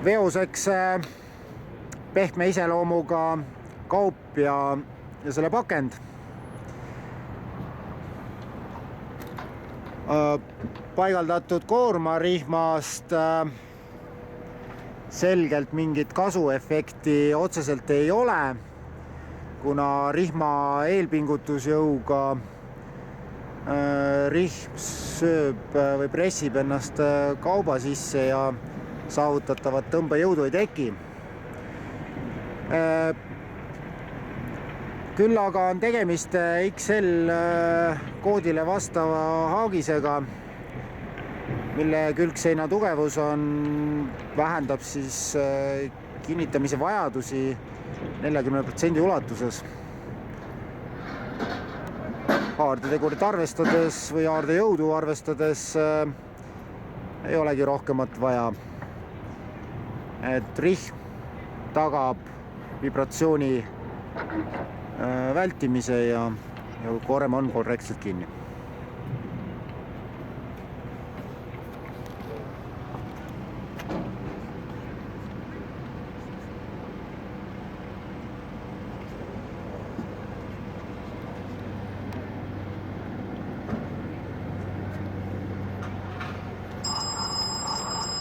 veoseks pehme iseloomuga kaup ja selle pakend. Paigaldatud koormarihmast selgelt mingit kasuefekti otseselt ei ole, kuna rihma eelpingutusjõuga rihm sööb või pressib ennast kauba sisse ja saavutatavat tõmbejõudu ei teki. Küll aga on tegemist XL koodile vastava haagisega, mille külgseina tugevus vähendab siis kinnitamise vajadusi 40% ulatuses. Haardetegurit arvestades või haardejõudu arvestades ei olegi rohkemat vaja. Et rihm tagab vibratsiooni vältimise ja koorem on korrektselt kinni.